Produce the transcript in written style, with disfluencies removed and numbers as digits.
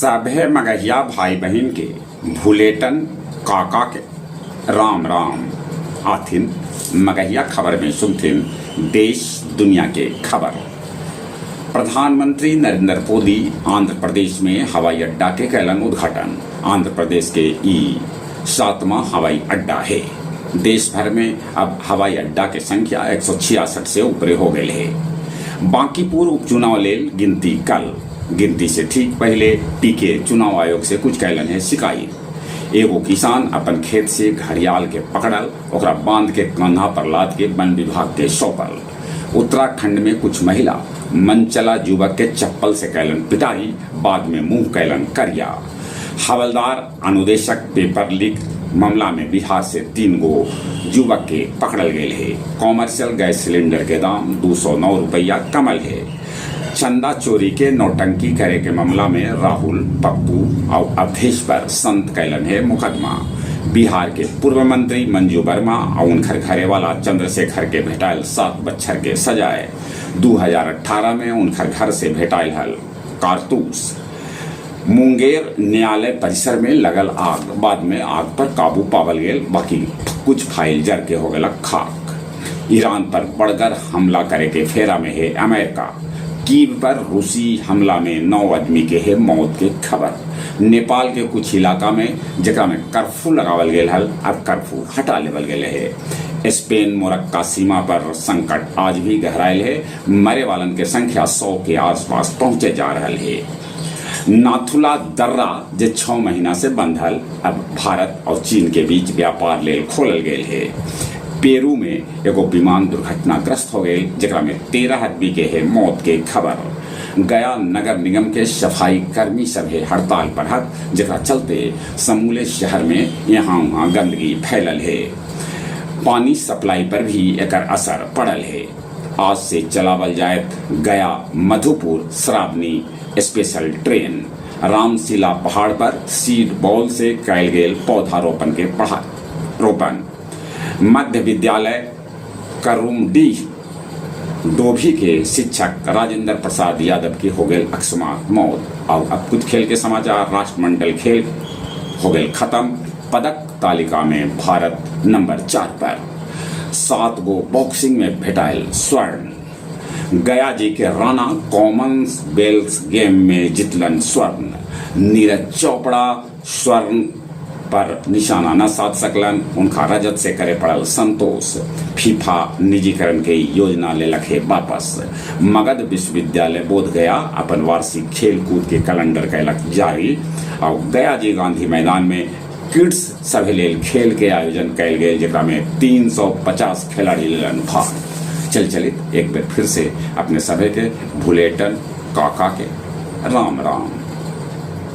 सभे मगहिया भाई बहन के भूलेटन काका के राम राम आथिन मगहिया खबर में सुनथिन देश दुनिया के खबर। प्रधानमंत्री नरेंद्र मोदी आंध्र प्रदेश में हवाई अड्डा के कैलन उद्घाटन। आंध्र प्रदेश के ई 7वां हवाई अड्डा है। देश भर में अब हवाई अड्डा की संख्या 166 से ऊपर हो गई है। बांकीपुर उपचुनाव लेल गिनती कल। गिनती से ठीक पहले टीके चुनाव आयोग से कुछ कैलन है शिकायत। एगो किसान अपन खेत से घड़ियाल के पकड़ल, ओकरा बांध के कंधा पर लाद के वन विभाग के सौंपल। उत्तराखंड में कुछ महिला मनचला युवक के चप्पल से कैलन पिटाई, बाद में मुंह कैलन करिया। हवलदार अनुदेशक पेपर लीक मामला में बिहार से 3 गो युवक के पकड़ल गए है। कॉमर्शियल गैस सिलेंडर के दाम 209 रुपया कमल है। चंदा चोरी के नौटंकी करे के मामला में राहुल, पप्पू और अवधेश पर संत कैलन है मुकदमा। बिहार के पूर्व मंत्री मंजू वर्मा और उनकर घरे वाला चंद्रशेखर के भेटायल 7 बच्चर के सजाए। 2018 में उनकर घर से भेटायल हल कारतूस। मुंगेर न्यायालय परिसर में लगल आग, बाद में आग पर काबू पावल गेल, बाकी कुछ फाइल जर के हो गया खाक। ईरान पर बढ़कर हमला करे के फेरा में है अमेरिका। कीव पर रूसी हमला में 9 आदमी के है मौत के खबर। नेपाल के कुछ इलाका में जगह में कर्फ्यू लगावल गेल हल, अब कर्फ्यू हटा लेवल गेले है। स्पेन मोरक्का सीमा पर संकट आज भी गहरायल है। मरे वालन के संख्या 100 के आसपास पहुंचे जा रहा है। नाथुला दर्रा जे 6 महीना से बंद हल, अब भारत और चीन के बीच व्यापार लेल खोलल गेल है। पेरू में एगो विमान दुर्घटनाग्रस्त हो गई, जरा में 13 आदमी के है मौत के खबर। गया नगर निगम के सफाई कर्मी सब है हड़ताल पर हक, जरा चलते समूले शहर में यहाँ वहाँ गंदगी फैलल है। पानी सप्लाई पर भी एक असर पड़ल है। आज से चलावल जाए गया मधुपुर श्रावणी स्पेशल ट्रेन। रामशिला पहाड़ पर सीड बॉल से कैल गेल पौधारोपण के रोपण। मध्य विद्यालय करुमडीह डोभी के शिक्षक राजेंद्र प्रसाद यादव की हो गई अकस्मात मौत। और अब कुछ खेल के समाचार। राष्ट्रमंडल खेल हो गए खत्म। पदक तालिका में भारत नंबर 4 पर। 7 गो बॉक्सिंग में भेटायल स्वर्ण। गया जी के राणा कॉमनवेल्थ गेम में जितलन स्वर्ण। नीरज चोपड़ा स्वर्ण पर निशाना न साध सकलन, उनका रजत से करे पड़ल संतोष। फीफा निजीकरण के योजना ले लखे वापस। मगध विश्वविद्यालय बोध गया अपन वार्षिक खेल कूद के कैलेंडर कैलक जारी। और गया जी गांधी मैदान में किड्स सभी लेल खेल के आयोजन कैल गए, जरा में 350 खिलाड़ी लेलन भाग। चलित एक बार फिर से अपने सभी के भूलेटन काका के राम राम।